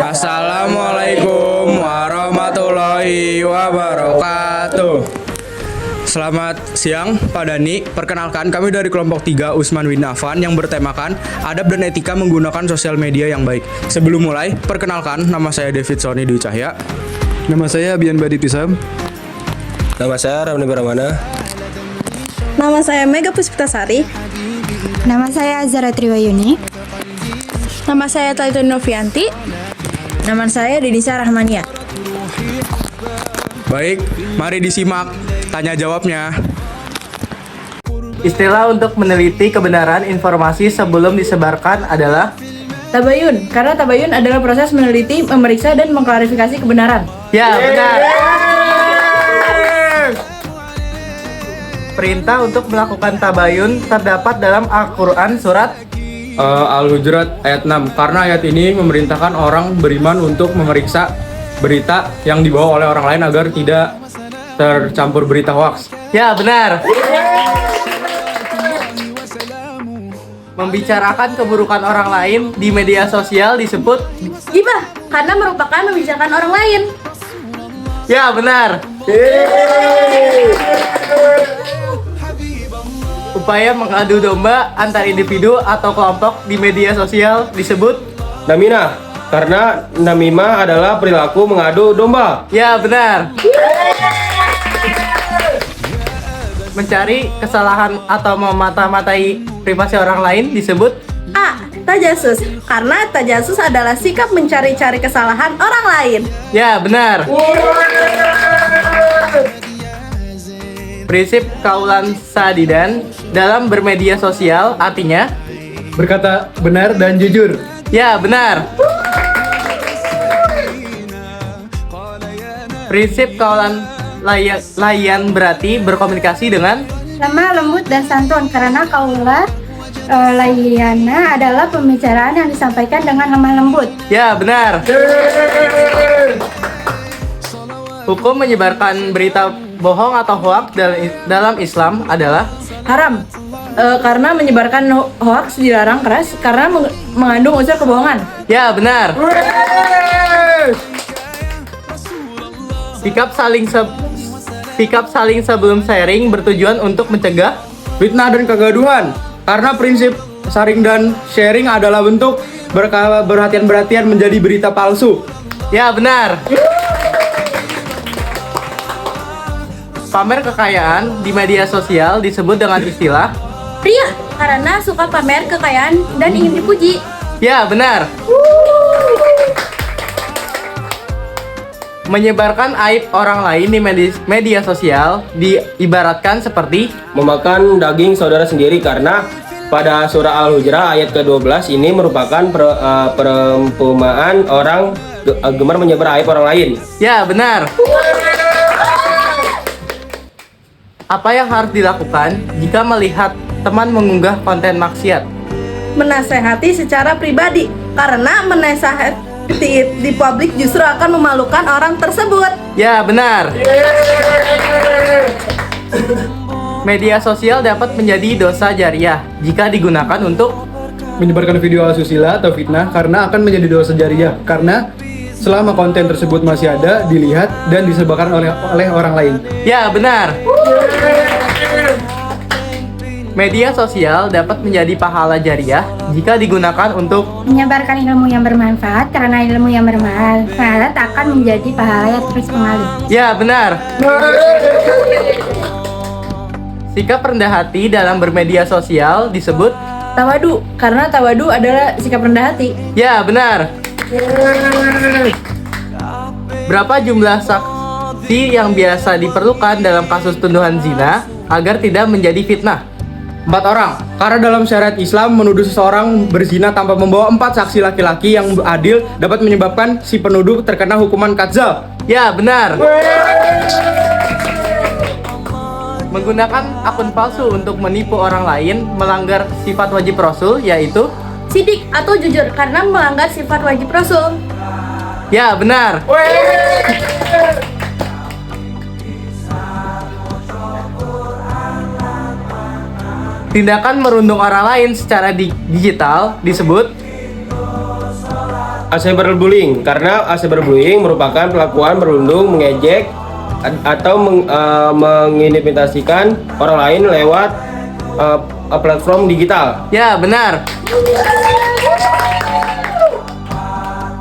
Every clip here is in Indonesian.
Assalamualaikum warahmatullahi wabarakatuh. Selamat siang Pak Dani. Perkenalkan, kami dari kelompok 3 Usman Winafan yang bertemakan adab dan etika menggunakan sosial media yang baik. Sebelum mulai, perkenalkan, nama saya David Sony Dwi Cahya. Nama saya Bian Badi Tisam. Nama saya Ramli Baramana. Nama saya Mega Puspitasari. Nama saya Azara Triwayuni. Nama saya Taitun Novianti. Nama saya Dedisa Rahmania. Baik, mari disimak tanya jawabnya. Istilah untuk meneliti kebenaran informasi sebelum disebarkan adalah Tabayun, karena tabayun adalah proses meneliti, memeriksa, dan mengklarifikasi kebenaran. ya benar. Perintah untuk melakukan tabayun terdapat dalam Al-Quran surat Al-Hujurat ayat 6. Karena ayat ini memerintahkan orang beriman untuk memeriksa berita yang dibawa oleh orang lain agar tidak tercampur berita hoaks. Ya benar. Membicarakan keburukan orang lain di media sosial disebut Gibah, karena merupakan membicarakan orang lain. ya benar. Upaya mengadu domba antar individu atau kelompok di media sosial disebut Namimah, karena namimah adalah perilaku mengadu domba. ya benar. Mencari kesalahan atau memata-matai privasi orang lain disebut A. Tajasus, karena tajasus adalah sikap mencari-cari kesalahan orang lain. ya benar. Prinsip kaulan sadidan dalam bermedia sosial artinya Berkata benar dan jujur. ya benar. Prinsip kaulan layan berarti berkomunikasi dengan Lemah, lembut, dan santun. Karena kaula layana adalah pembicaraan yang disampaikan dengan lemah lembut. ya benar. Hukum menyebarkan berita bohong atau hoaks dalam Islam adalah Haram, karena menyebarkan hoaks dilarang keras karena mengandung unsur kebohongan. ya benar. Sikap saling sebelum sharing bertujuan untuk mencegah Fitnah dan kegaduhan. Karena prinsip sharing dan sharing adalah bentuk berhati-hati menjadi berita palsu. ya benar. Pamer kekayaan di media sosial disebut dengan istilah Pria, karena suka pamer kekayaan dan ingin dipuji. ya benar. Menyebarkan aib orang lain di media sosial diibaratkan seperti Memakan daging saudara sendiri, karena pada surah Al-Hujurat ayat ke-12 ini merupakan perumpamaan orang gemar menyebar aib orang lain. ya benar. Apa yang harus dilakukan jika melihat teman mengunggah konten maksiat? Menasehati secara pribadi, karena menasehati di publik justru akan memalukan orang tersebut. Ya, benar. Media sosial dapat menjadi dosa jariah jika digunakan untuk Menyebarkan video asusila atau fitnah karena akan menjadi dosa jariah. Karena selama konten tersebut masih ada, dilihat, dan disebarkan oleh orang lain. Ya, benar. Media sosial dapat menjadi pahala jariah jika digunakan untuk Menyebarkan ilmu yang bermanfaat, karena ilmu yang bermanfaat akan menjadi pahala yang terus mengalir. Ya, benar. Sikap rendah hati dalam bermedia sosial disebut Tawadu, karena tawadu adalah sikap rendah hati. Ya, benar. Berapa jumlah saksi yang biasa diperlukan dalam kasus tuduhan zina agar tidak menjadi fitnah? 4 orang. Karena dalam syariat Islam menuduh seseorang berzina tanpa membawa 4 saksi laki-laki yang adil dapat menyebabkan si penuduh terkena hukuman kadzal. Ya, benar. Menggunakan akun palsu untuk menipu orang lain melanggar sifat wajib Rasul, yaitu Sidik atau jujur, karena melanggar sifat wajib Rasul. ya, benar. Tindakan merundung orang lain secara digital disebut cyberbullying karena cyberbullying merupakan perlakuan merundung, mengejek atau mengintimidasikan orang lain lewat platform digital. Ya, benar.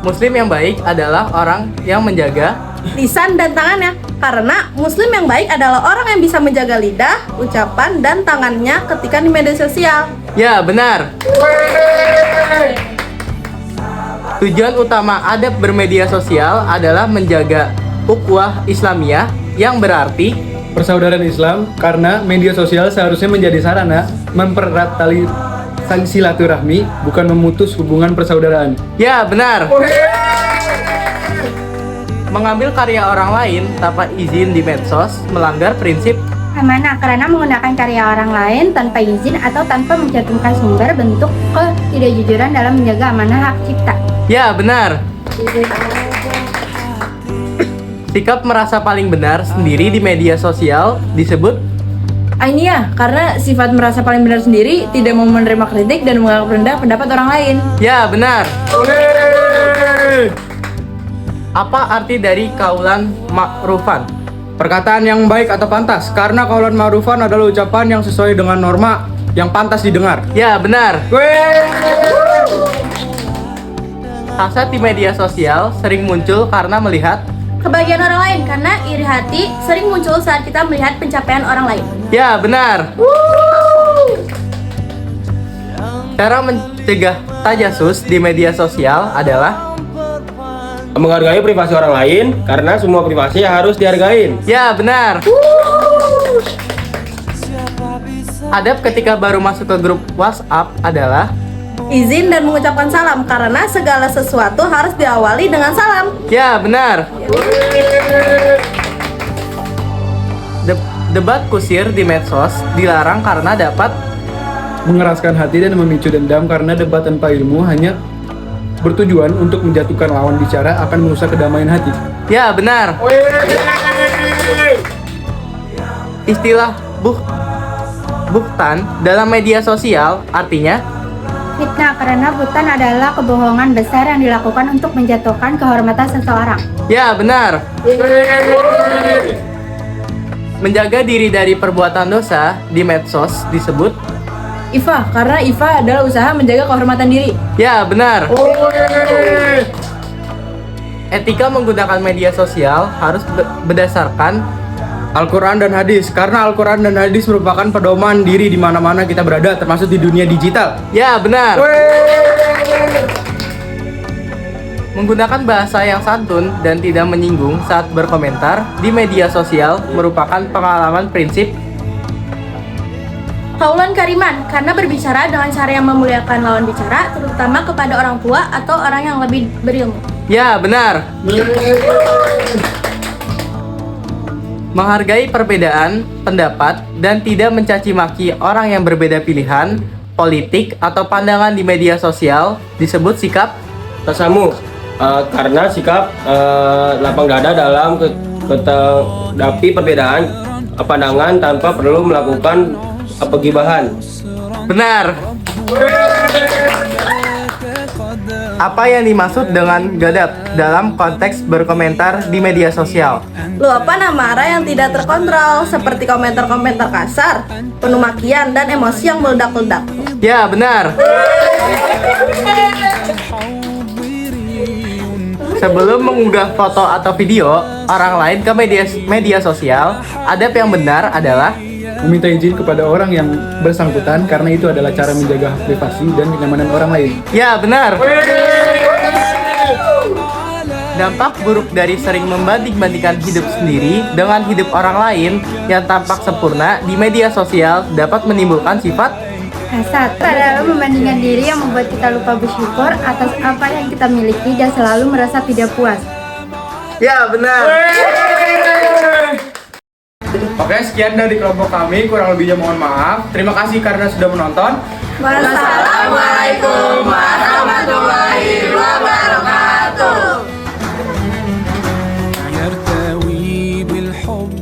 Muslim yang baik adalah orang yang menjaga. lisan dan tangannya. Karena muslim yang baik adalah orang yang bisa menjaga lidah, ucapan, dan tangannya ketika di media sosial. Ya, benar. Tujuan utama adab bermedia sosial adalah menjaga ukhuwah Islamiyah yang berarti Persaudaraan Islam, karena media sosial seharusnya menjadi sarana mempererat tali silaturahmi, bukan memutus hubungan persaudaraan. ya, benar. Mengambil karya orang lain tanpa izin di medsos melanggar prinsip. Amanah karena menggunakan karya orang lain tanpa izin atau tanpa mencantumkan sumber bentuk ketidakjujuran dalam menjaga amanah hak cipta. Ya, benar. Sikap merasa paling benar sendiri di media sosial disebut. Ini ya, karena sifat merasa paling benar sendiri, tidak mau menerima kritik dan menganggap rendah pendapat orang lain. Ya, benar. Apa arti dari kaulan ma'rufan? Perkataan yang baik atau pantas, karena kaulan ma'rufan adalah ucapan yang sesuai dengan norma yang pantas didengar. Ya, benar. Hasad di media sosial sering muncul karena melihat. Kebahagiaan orang lain, karena iri hati sering muncul saat kita melihat pencapaian orang lain. Ya, benar. Cara mencegah tajasus di media sosial adalah Menghargai privasi orang lain karena semua privasi harus dihargain. ya, benar. Adab ketika baru masuk ke grup WhatsApp adalah Izin dan mengucapkan salam, karena segala sesuatu harus diawali dengan salam. ya, benar. Debat kusir di medsos dilarang karena dapat. Mengeraskan hati dan memicu dendam, karena debat tanpa ilmu hanya bertujuan untuk menjatuhkan lawan bicara akan merusak kedamaian hati. Ya, benar. Istilah buhtan dalam media sosial artinya Fitnah karena buhtan adalah kebohongan besar yang dilakukan untuk menjatuhkan kehormatan seseorang. ya, benar. Menjaga diri dari perbuatan dosa di medsos disebut. Ifa, karena Ifa adalah usaha menjaga kehormatan diri. Ya, benar. Etika menggunakan media sosial harus berdasarkan Al-Quran dan hadis, karena Al-Quran dan hadis merupakan pedoman diri di mana-mana kita berada, termasuk di dunia digital. ya, benar. Menggunakan bahasa yang santun dan tidak menyinggung saat berkomentar di media sosial merupakan pengalaman prinsip. Kaulan kariman, karena berbicara dengan cara yang memuliakan lawan bicara, terutama kepada orang tua atau orang yang lebih berilmu. Ya, benar. Menghargai perbedaan pendapat dan tidak mencaci maki orang yang berbeda pilihan, politik, atau pandangan di media sosial disebut sikap. Tasamuh, karena sikap lapang dada dalam menghadapi perbedaan pandangan tanpa perlu melakukan pegibahan. Benar. Apa yang dimaksud dengan gadab dalam konteks berkomentar di media sosial? Luapan amarah yang tidak terkontrol, seperti komentar-komentar kasar, penuh makian, dan emosi yang meledak-ledak. Ya, benar. Sebelum mengunggah foto atau video orang lain ke media sosial, adab yang benar adalah Meminta izin kepada orang yang bersangkutan, karena itu adalah cara menjaga hak privasi dan kenyamanan orang lain. ya, benar. Dampak buruk dari sering membanding-bandingkan hidup sendiri dengan hidup orang lain yang tampak sempurna di media sosial dapat menimbulkan sifat. Hasad adalah membandingkan diri yang membuat kita lupa bersyukur atas apa yang kita miliki dan selalu merasa tidak puas. Ya, benar. Oke, sekian dari kelompok kami, kurang lebihnya mohon maaf. Terima kasih karena sudah menonton. Wassalamualaikum warahmatullahi wabarakatuh. يرتوي بالحب